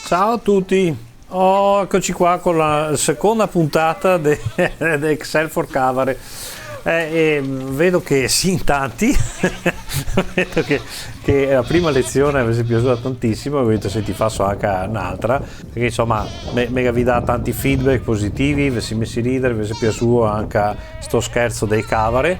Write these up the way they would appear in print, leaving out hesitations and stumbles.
Ciao a tutti, eccoci qua con la seconda puntata di Excel for Cavare. Vedo che sì, in tanti, vedo che la prima lezione mi è piaciuta tantissimo, ho detto se ti faccio anche un'altra, perché insomma mega vi dà tanti feedback positivi, vi si messi ridere, vi è piaciuto anche sto scherzo dei Cavare.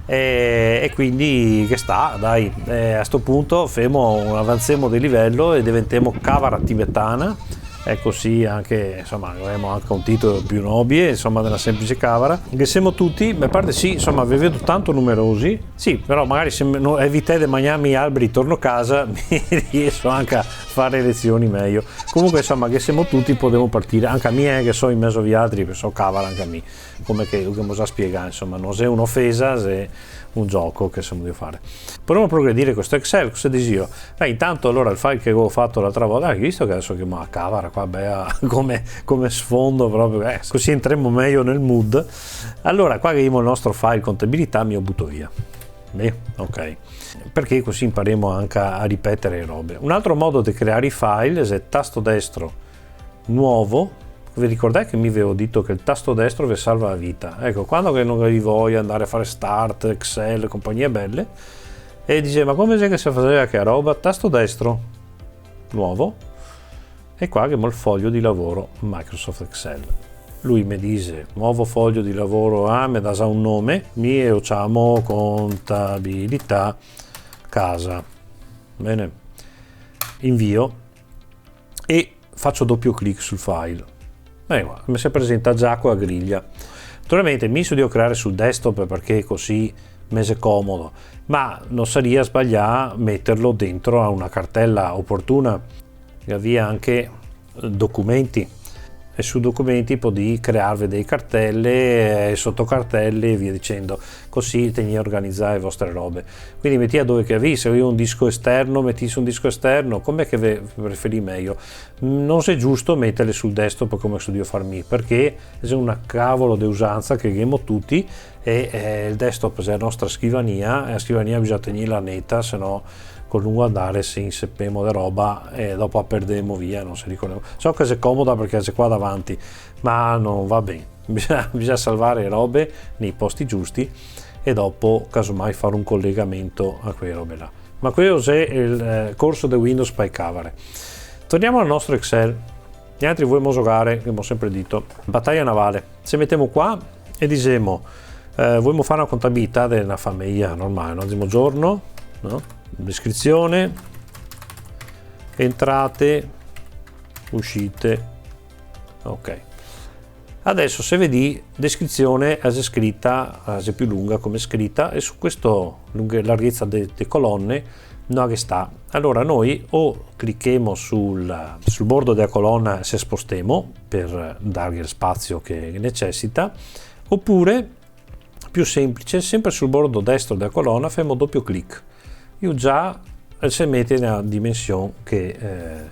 E quindi che sta, dai, a sto punto avanziamo di livello e diventiamo Cavara tibetana, e così anche insomma avremo anche un titolo più nobile, insomma, della semplice Cavara, che siamo tutti, a parte sì, insomma vi vedo tanto numerosi, sì, però magari se evite di mangiarmi alberi torno a casa mi riesco anche a fare lezioni meglio. Comunque insomma che siamo tutti, potremo partire anche a me che so in mezzo agli altri, che so Cavara anche a me, come che cosa spiegare, insomma non è un'offesa, è un gioco che siamo di fare. Potremmo progredire questo Excel, cosa dici io? Intanto allora il file che avevo fatto l'altra volta, hai visto che adesso che ma Cavara qua come sfondo proprio, così entriamo meglio nel mood. Allora qua che abbiamo il nostro file contabilità, mi lo butto via. Ok, perché così impariamo anche a ripetere le robe. Un altro modo di creare i file è tasto destro nuovo. Vi ricordate che mi avevo detto che il tasto destro vi salva la vita? Ecco, quando che non vi voglio andare a fare start, Excel, compagnie belle, e dice ma come c'è che si faceva che roba? Tasto destro nuovo, e qua che ho il foglio di lavoro Microsoft Excel. Lui mi dice nuovo foglio di lavoro, mi dà già un nome, mi chiamo contabilità casa. Bene, invio e faccio doppio clic sul file. Mi si presenta già qua a griglia. Naturalmente mi studio creare sul desktop perché così mi è comodo, ma non sarebbe sbagliare metterlo dentro a una cartella opportuna che avvia anche documenti, e su documenti potete crearvi delle cartelle e sottocartelle e via dicendo, così tenete organizzare le vostre robe. Quindi mettete dove che avete, se avete un disco esterno mettete su un disco esterno, com'è che vi preferite meglio. Non è giusto metterle sul desktop come studio farmi, perché è una cavolo di usanza che abbiamo tutti, e il desktop è la nostra scrivania, e la scrivania bisogna tenerla netta, se no con lungo andare se inseppemo da roba e dopo perderemo via, non si ricorda. So che è comoda perché c'è qua davanti, ma non va bene, bisogna salvare le robe nei posti giusti e dopo casomai fare un collegamento a quelle robe là. Ma questo è il corso di Windows by Cavare. Torniamo al nostro Excel. Gli altri vogliamo giocare, che abbiamo sempre detto, battaglia navale. Se mettiamo qua e diciamo vogliamo fare una contabilità della famiglia normale, no? Diciamo giorno, no? Descrizione, entrate, uscite. Ok, adesso se vedi descrizione è scritta, è più lunga come scritta, e su questo larghezza delle colonne no che sta. Allora noi o clicchiamo sul bordo della colonna se spostiamo per dargli lo spazio che necessita, oppure più semplice, sempre sul bordo destro della colonna facciamo doppio clic. Io già si mette nella dimensione che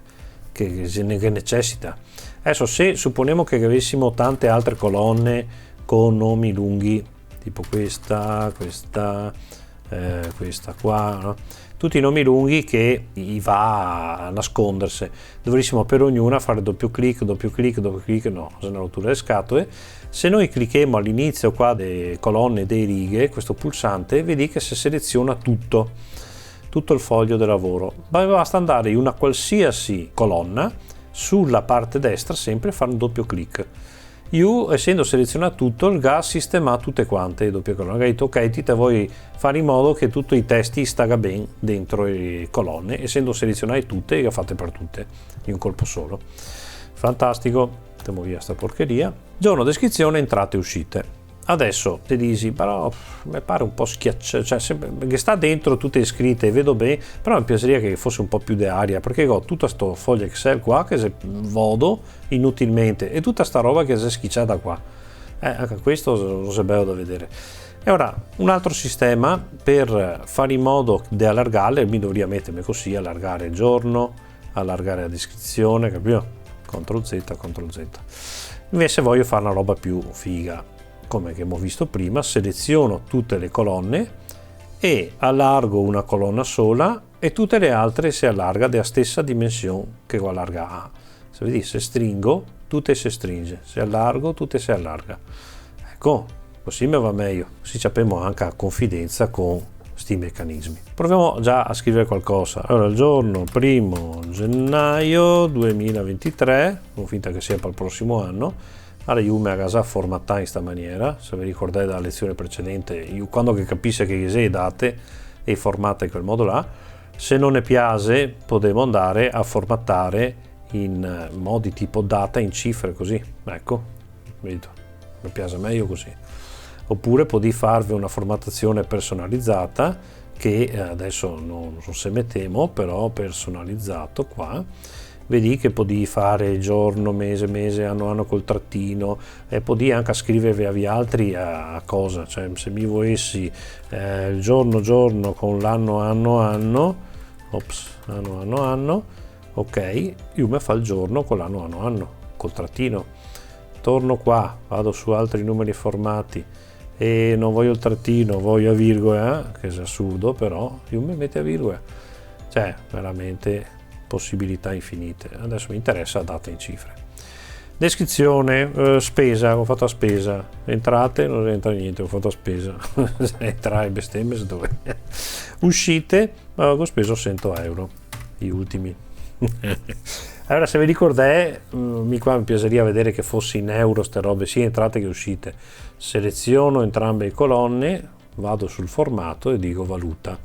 necessita. Adesso se supponiamo che avessimo tante altre colonne con nomi lunghi, tipo questa qua, no? Tutti i nomi lunghi che va a nascondersi, dovrissimo per ognuna fare doppio clic, no, se è una rottura le scatole. Se noi clicchiamo all'inizio qua delle colonne, delle righe, questo pulsante, vedi che si seleziona tutto il foglio del lavoro. Basta andare in una qualsiasi colonna, sulla parte destra sempre fare un doppio clic. Io, essendo selezionato tutto, il gas sistema tutte quante le doppie colonne. Ho detto ok, ti vuoi fare in modo che tutti i testi staga bene dentro le colonne, essendo selezionate tutte, le ho fatte per tutte in un colpo solo. Fantastico, mettiamo via sta porcheria. Giorno, descrizione, entrate e uscite. Adesso ti dici, però mi pare un po' schiacciato, cioè che sta dentro tutte le scritte, vedo bene, però mi piacerebbe che fosse un po' più di aria, perché ho tutta sto foglio Excel qua che se vodo inutilmente e tutta sta roba che si è schicciata qua. Anche questo non è bello da vedere. E ora un altro sistema per fare in modo di allargare, mi dovrei mettermi così, allargare il giorno, allargare la descrizione, capito? CTRL Z. Invece voglio fare una roba più figa, come che abbiamo visto prima, seleziono tutte le colonne e allargo una colonna sola e tutte le altre si allarga della stessa dimensione che allarga A. se vedi, se stringo tutte si stringe, se allargo tutte si allarga, ecco, così mi va meglio, così sappiamo anche a confidenza con questi meccanismi. Proviamo già a scrivere qualcosa. Allora, il giorno 1 gennaio 2023, non finta che sia per il prossimo anno. Allora io mi a casa formattare in questa maniera, se vi ricordate dalla lezione precedente, io quando che capisce che le date e formata in quel modo là, se non ne piace potremo andare a formattare in modi tipo data in cifre, così, ecco, vedo, mi piace meglio così. Oppure potete farvi una formattazione personalizzata che adesso non se mettiamo, però personalizzato qua, vedi che potete fare giorno, mese, anno col trattino, e potete anche scrivervi a altri a cosa, cioè se mi volessi il giorno con l'anno, anno, ok, io mi fa il giorno con l'anno, col trattino, torno qua, vado su altri numeri formati e non voglio il trattino, voglio a virgola, che è assurdo, però io mi metto a virgola, cioè veramente possibilità infinite. Adesso mi interessa data in cifre. Descrizione, spesa, ho fatto a spesa, entrate, non entra niente, ho fatto a spesa, entrare bestemmie dove. Uscite, ho speso 100 euro, gli ultimi. Allora, se vi ricordate, mi piacerebbe vedere che fosse in euro ste robe, sia entrate che uscite. Seleziono entrambe le colonne, vado sul formato e dico valuta,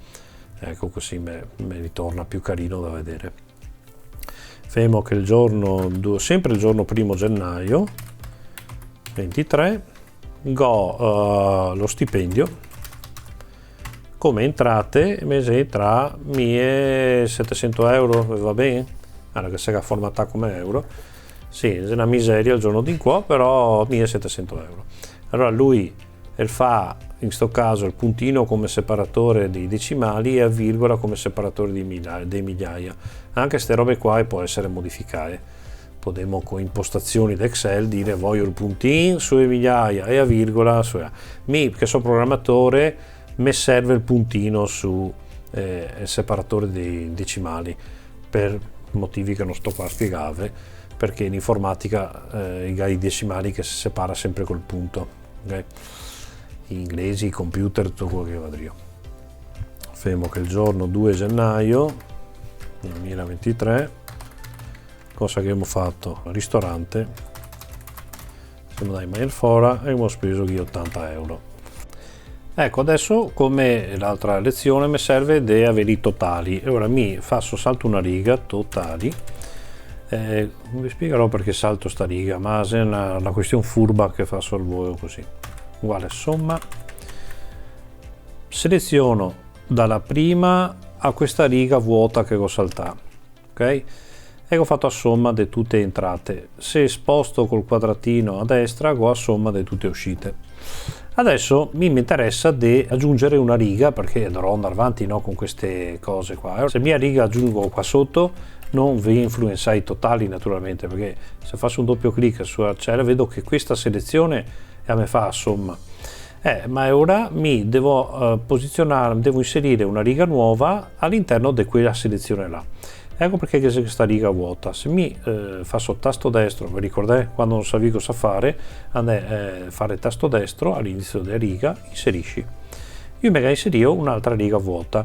ecco, così mi ritorna più carino da vedere. Fermo che il giorno, sempre il giorno 1 gennaio 23, lo stipendio come entrate mese tra 1.700 euro, va bene? Allora che sarà formata come euro, sì, è una miseria il giorno di qua, però 1.700 euro. Allora lui fa in sto caso il puntino come separatore dei decimali e a virgola come separatore dei migliaia. Anche queste robe qua può essere modificate. Potremmo con impostazioni d'Excel dire voglio il puntino sulle migliaia e a virgola su. Che sono programmatore, mi serve il puntino su il separatore dei decimali per motivi che non sto qua a spiegare, perché in informatica i decimali che si separa sempre col punto, okay? Gli inglesi, i computer, tutto quello che vado io. Fermo che il giorno 2 gennaio 2023, cosa che abbiamo fatto? Ristorante, siamo dai mail fora e abbiamo speso gli 80 euro. Ecco, adesso come l'altra lezione mi serve di avere i totali. Ora salto una riga, totali. Vi spiegherò perché salto sta riga, ma è una questione furba che fa solo voi così. Uguale somma. Seleziono dalla prima a questa riga vuota che ho saltato, ok? E ho fatto a somma di tutte le entrate. Se sposto col quadratino a destra, ho a somma di tutte le uscite. Adesso mi interessa di aggiungere una riga, perché dovrò andare avanti, no, con queste cose qua. Se mia riga aggiungo qua sotto, non vi influenza i totali naturalmente, perché se faccio un doppio clic sulla cella vedo che questa selezione a me fa a somma. Ma ora mi devo posizionare, devo inserire una riga nuova all'interno di quella selezione là. Ecco perché c'è questa riga vuota. Se mi faccio tasto destro, vi ricordate quando non sapevi cosa fare, fare tasto destro all'inizio della riga, inserisci. Io mi inserisco un'altra riga vuota.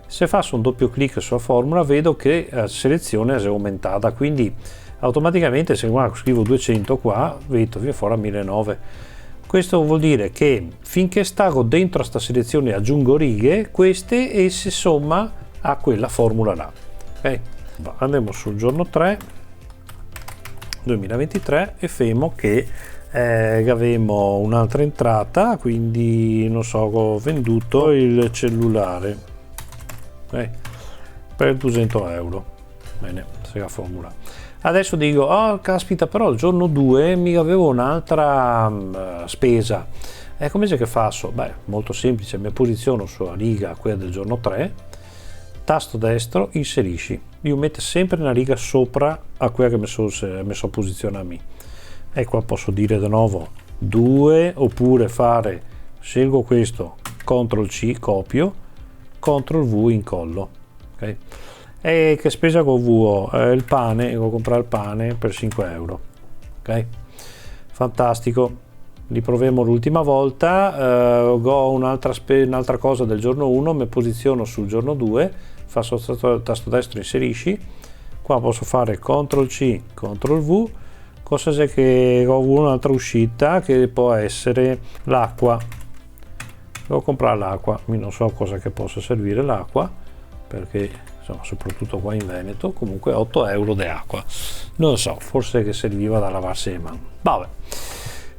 Se faccio un doppio clic sulla formula vedo che la selezione è aumentata, quindi automaticamente se scrivo 200 qua, vedo che fuori a 1900. Questo vuol dire che finché stavo dentro a questa selezione aggiungo righe, queste e si somma a quella formula là. Ok? Andiamo sul giorno 3 2023 e fermo che avevamo un'altra entrata, quindi non so, ho venduto il cellulare per 200 euro. Bene, se la formula. Adesso dico, oh caspita, però il giorno 2 mi avevo un'altra spesa. E come c'è che faccio? Beh, molto semplice, mi posiziono sulla riga, quella del giorno 3, tasto destro, inserisci. Io metto sempre una riga sopra a quella che mi so posizionarmi. E qua posso dire di nuovo 2, oppure scelgo questo, CTRL C, copio, CTRL V, incollo. Okay? E che spesa che ho? Il pane, devo comprare il pane per 5 euro. Ok, fantastico. Riproviamo l'ultima volta. Ho un'altra cosa del giorno 1, mi posiziono sul giorno 2, faccio il tasto destro, inserisci. Qua posso fare CTRL C, CTRL V. Cosa c'è che ho un'altra uscita che può essere l'acqua. Devo comprare l'acqua, non so cosa che possa servire l'acqua, perché insomma, soprattutto qua in Veneto, comunque 8 euro di acqua. Non lo so, forse che serviva da lavarsi le mani. Vabbè.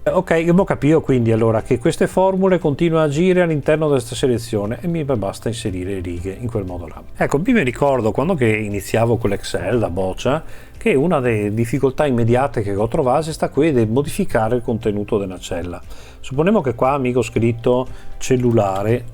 Ok, abbiamo capito quindi allora che queste formule continuano a agire all'interno di questa selezione e mi basta inserire le righe in quel modo là. Ecco, mi ricordo quando che iniziavo con l'Excel da boccia che una delle difficoltà immediate che ho trovato è stata quella di modificare il contenuto della cella. Supponiamo che qua amico ho scritto cellulare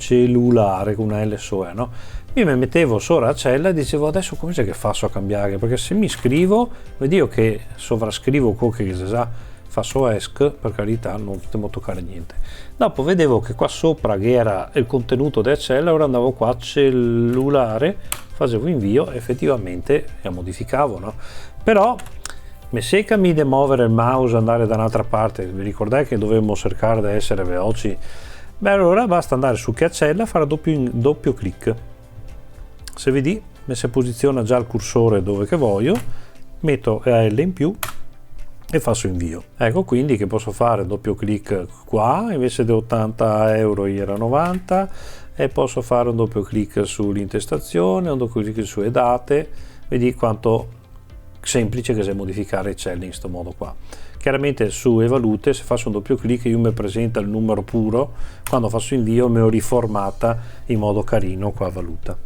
con una L SOE, no? Io mi mettevo sopra la cella e dicevo adesso come c'è che faccio a cambiare? Perché se mi scrivo, vedo che sovrascrivo quello che si sa. Faccio ESC, per carità, non potevo toccare niente. Dopo vedevo che qua sopra che era il contenuto della cella, ora andavo qua cellulare, facevo invio, effettivamente la modificavo, no? Però mi secami di muovere il mouse, andare da un'altra parte, vi ricordate che dovevamo cercare di essere veloci? Beh, allora basta andare su cella, fare doppio clic. Se vedi, mi si posiziona già il cursore dove che voglio, metto L in più e faccio invio. Ecco quindi che posso fare doppio clic qua, invece di 80 euro era 90, e posso fare un doppio clic sull'intestazione, un doppio clic sulle date, vedi quanto semplice che è modificare i celle in questo modo qua. Chiaramente sulle valute, se faccio un doppio clic io mi presenta il numero puro, quando faccio invio mi ho riformata in modo carino qua valuta.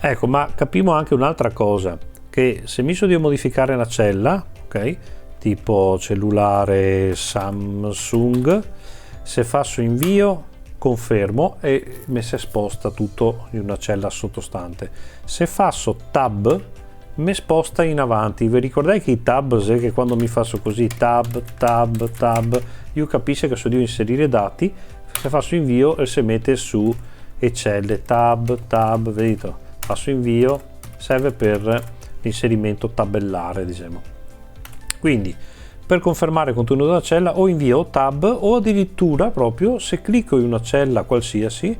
Ecco, ma capiamo anche un'altra cosa, che se mi so di modificare una cella, ok, tipo cellulare Samsung, se faccio invio confermo e mi si sposta tutto in una cella sottostante. Se faccio tab mi sposta in avanti. Vi ricordate che i tab, che quando mi faccio così tab io capisco che so di inserire dati, se faccio invio e si mette su e celle tab, vedete, faccio invio, serve per l'inserimento tabellare, diciamo. Quindi per confermare il contenuto della cella o invio tab o addirittura proprio se clicco in una cella qualsiasi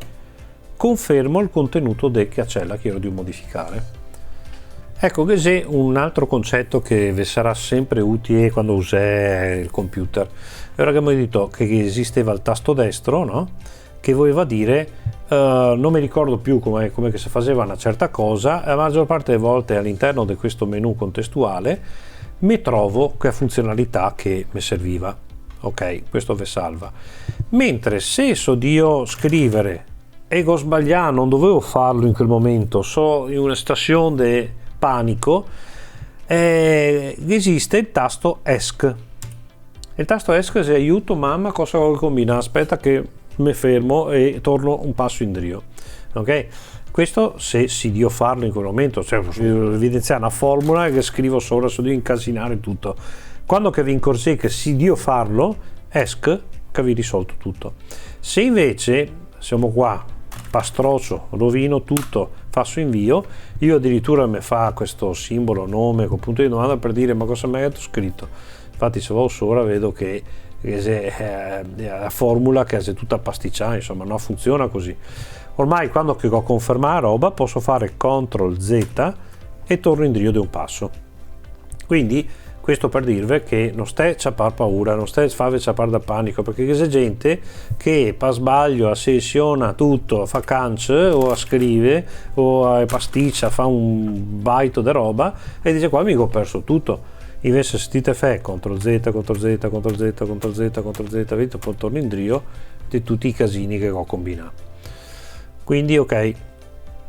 confermo il contenuto della cella che ero di modificare. Ecco che c'è un altro concetto che vi sarà sempre utile quando usate il computer. Ora che abbiamo detto che esisteva il tasto destro, no? Che voleva dire non mi ricordo più come che si faceva una certa cosa, la maggior parte delle volte all'interno di questo menu contestuale mi trovo quella funzionalità che mi serviva. Ok, questo vi salva. Mentre se so di io scrivere e ho sbagliato, non dovevo farlo in quel momento, so in una stazione di panico, esiste il tasto ESC. Il tasto ESC se aiuto mamma cosa vuoi combinare, aspetta che mi fermo e torno un passo indietro. Ok? Questo se si dio farlo in quel momento, cioè evidenziare una formula che scrivo sopra, so di incasinare tutto. Quando che vi incorsi che si dio farlo, ESC, che vi risolto tutto. Se invece siamo qua, pastroccio, rovino tutto, faccio invio, io addirittura mi fa questo simbolo nome con punto di domanda per dire ma cosa mi hai scritto. Infatti se vado sopra vedo che la formula che è tutta pasticciata, insomma non funziona così. Ormai quando che ho confermato la roba posso fare CTRL Z e torno indietro di un passo. Quindi questo per dirvi che non stai a paura, non stai a farvi ciappare da panico, perché c'è gente che per sbaglio sessiona tutto, fa canc o scrive o pasticcia, fa un baito di roba e dice qua mi ho perso tutto. Invece se dite fe CTRL Z, CTRL Z, CTRL Z, CTRL Z, CTRL Z, vedete, poi torno indietro di tutti i casini che ho combinato. Quindi ok,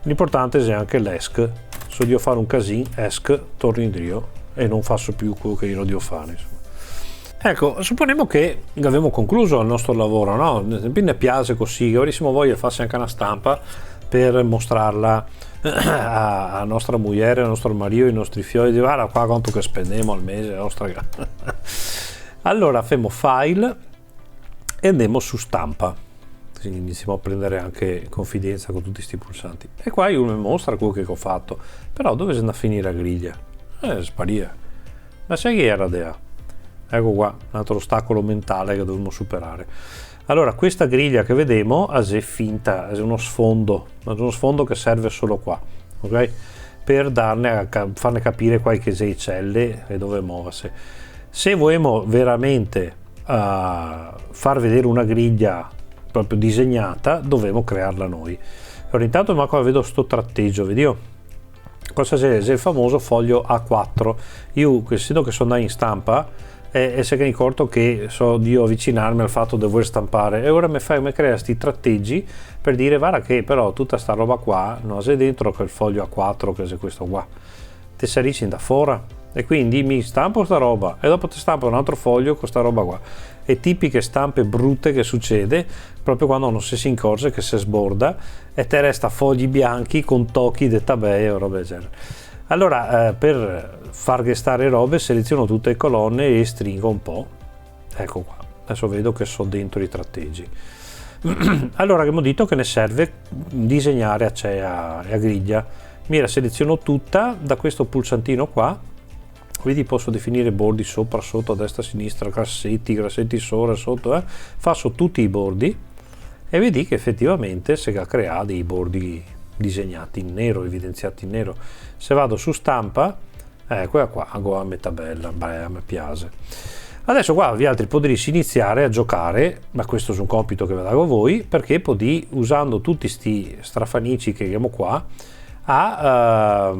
l'importante è anche l'ESC, so di fare un casino, ESC, torno indietro e non faccio più quello che io devo fare. Insomma. Ecco, supponiamo che abbiamo concluso il nostro lavoro, no? Mi piace così, ora siamo voglia di farsi anche una stampa per mostrarla a nostra moglie, al nostro marito, ai nostri figli, guarda qua quanto che spendiamo al mese, nostra. Allora facciamo file e andiamo su stampa. così iniziamo a prendere anche confidenza con tutti questi pulsanti. E qua io mi mostra quello che ho fatto, però dove si andrà a finire la griglia? Sparia. Ma sai che era Dea? Ecco qua, un altro ostacolo mentale che dovremmo superare. Allora, questa griglia che vediamo è finta, è uno sfondo che serve solo qua, ok? Per farne capire qualche celle e dove muoversi. Se vogliamo veramente far vedere una griglia proprio disegnata, dovremo crearla noi. Allora, intanto ma qua vedo sto tratteggio, vedi? Cosa c'è? C'è il famoso foglio A4. Io, essendo che sono andato in stampa, e se che mi ricordo che so di avvicinarmi al fatto di voler stampare, e ora mi crea questi tratteggi per dire guarda che però tutta sta roba qua non c'è dentro quel foglio A4 che è questo qua, te sarisci da fuori, e quindi mi stampo sta roba e dopo ti stampo un altro foglio con sta roba qua. E tipiche stampe brutte che succede proprio quando non si accorge che si sborda e te resta fogli bianchi con tocchi di tabelle o robe del genere. Allora, per far restare robe, seleziono tutte le colonne e stringo un po'. Ecco qua, adesso vedo che sono dentro i tratteggi. Allora, abbiamo detto che ne serve disegnare a griglia. Mi seleziono tutta da questo pulsantino qua. Vedi, posso definire bordi sopra, sotto, a destra, a sinistra, grassetti sopra, sotto. Faccio tutti i bordi e vedi che effettivamente si crea dei bordi disegnati in nero, evidenziati in nero. Se vado su stampa, quella qua a metà bella, a me piace. Adesso qua vi altri potreste iniziare a giocare, ma questo è un compito che vi do a voi, perché potete, usando tutti sti strafanici che abbiamo qua, a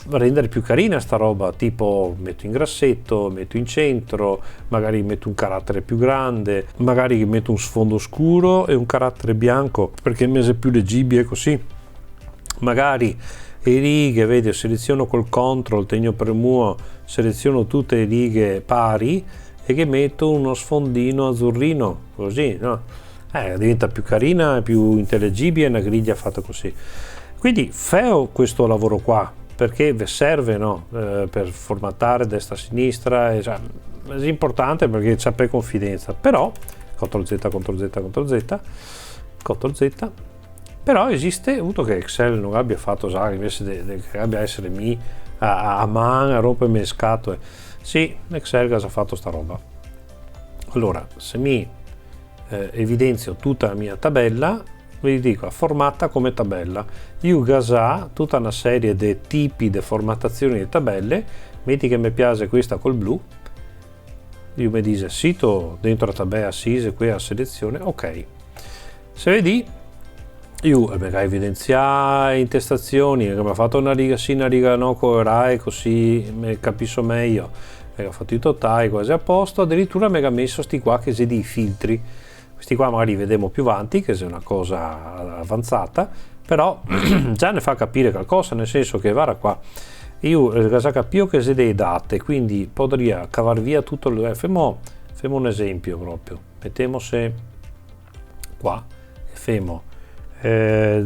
rendere più carina sta roba, tipo metto in grassetto, metto in centro, magari metto un carattere più grande, magari metto un sfondo scuro e un carattere bianco perché mi è più leggibile così. Magari le righe, vedi, seleziono col control, tengo premuto, seleziono tutte le righe pari e che metto uno sfondino azzurrino, così, no? Diventa più carina e più intellegibile una griglia fatta così. Quindi feo questo lavoro qua, perché vi serve, no? Per formattare destra sinistra, è importante perché c'è per confidenza, però CTRL Z, CTRL Z, CTRL Z, CTRL Z. Però esiste, avuto che Excel non abbia fatto invece che abbia essere a mano a rompermi le scatole. Sì, Excel che ha fatto sta roba. Allora, se mi evidenzio tutta la mia tabella, vi dico, formatta come tabella. Io gasa tutta una serie di tipi di formattazioni di tabelle, metti che mi piace questa col blu, io mi dice sito dentro la tabella assise qui a selezione, ok. Se vedi, io magari evidenziare intestazioni, che mi ha fatto una riga sì, una riga no, correrai così mi capisco meglio, e ho fatto i totali quasi a posto, addirittura mi ha messo sti qua che si dei filtri, questi qua magari vedremo più avanti che è una cosa avanzata, però già ne fa capire qualcosa, nel senso che guarda qua, io già capisco che si dei date, quindi potrei cavar via tutto il femo un esempio proprio, mettiamo se qua e femo 01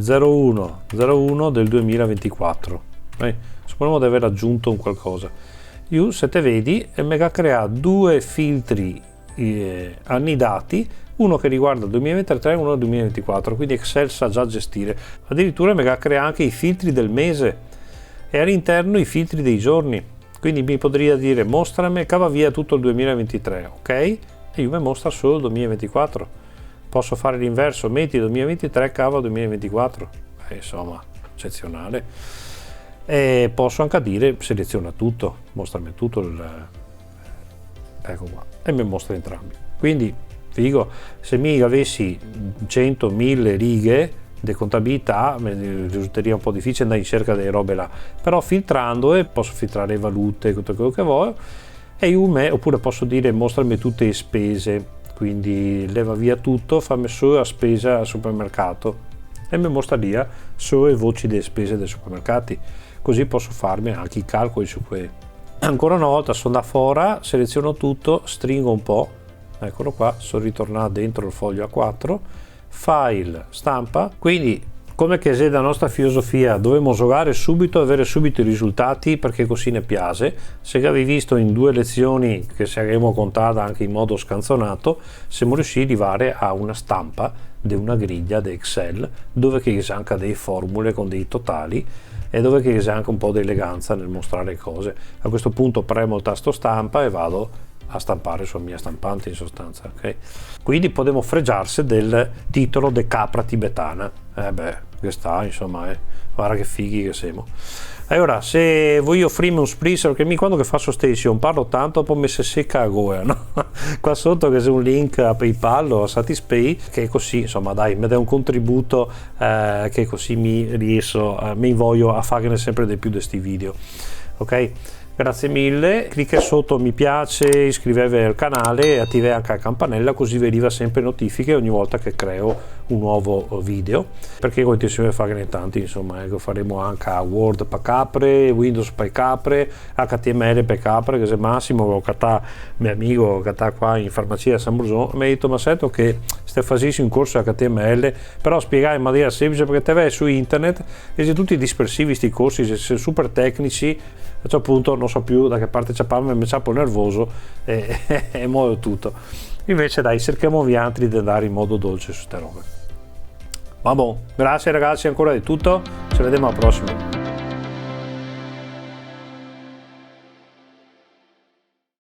del 2024, supponiamo di aver aggiunto un qualcosa, io se te vedi mi ha creato due filtri annidati, uno che riguarda il 2023 e uno del 2024, quindi Excel sa già gestire, addirittura mi ha creato anche i filtri del mese e all'interno i filtri dei giorni, quindi mi potrebbe dire mostrami, cava via tutto il 2023, ok? E io mi mostra solo il 2024. Posso fare l'inverso, metti 2023, cava 2024, insomma, eccezionale. E posso anche dire seleziona tutto, mostrami tutto ecco qua, e mi mostra entrambi. Quindi figo, se mi avessi 100, 1000 righe di contabilità mi risulterebbe un po' difficile andare in cerca delle robe là, però filtrando posso filtrare le valute, tutto quello che voglio, e io oppure posso dire mostrami tutte le spese, quindi leva via tutto, fammi solo la spesa al supermercato e mi mostra lì solo le voci delle spese dei supermercati, così posso farmi anche i calcoli su quelli. Ancora una volta sono da fuori, seleziono tutto, stringo un po', eccolo qua, sono ritornato dentro il foglio A4, file, stampa, quindi come che è la nostra filosofia, dovremmo giocare subito e avere subito i risultati perché così ne piace. Se avevi visto in 2 lezioni che saremo contata anche in modo scanzonato, siamo riusciti ad arrivare a una stampa di una griglia di Excel dove che c'è anche delle formule con dei totali e dove che c'è anche un po' di eleganza nel mostrare le cose. A questo punto premo il tasto stampa e vado a stampare sulla mia stampante in sostanza, ok? Quindi potremo fregiarsi del titolo de capra tibetana. Che sta, insomma, guarda che fighi che siamo. Allora, se vuoi offrirmi un spritz, perché mi quando che faccio station parlo tanto, poi mi si secca a gola, no? Qua sotto che c'è un link a PayPal o a Satispay, che così, insomma, dai, mi dai un contributo che così mi voglio a farne sempre di più di questi video, ok? Grazie mille, clicca sotto mi piace, iscrivetevi al canale e attivate anche la campanella così vi arriva sempre notifiche ogni volta che creo un nuovo video, perché continuiamo a farne tanti, insomma, faremo anche Word per capre, Windows per capre, HTML per capre, che se Massimo, che sta mio amico che sta qua in farmacia a San Brusone, mi ha detto ma sento che stai facendo un corso HTML, però spiegare in maniera semplice perché te vai su internet e c'è tutti dispersivi sti corsi, sono super tecnici, a questo punto non so più da che parte ciapparmi, mi ciappo nervoso e muovo tutto. Invece dai, cerchiamo vi altri di andare in modo dolce su ste robe. Vabbè, grazie ragazzi ancora di tutto, ci vediamo alla prossima.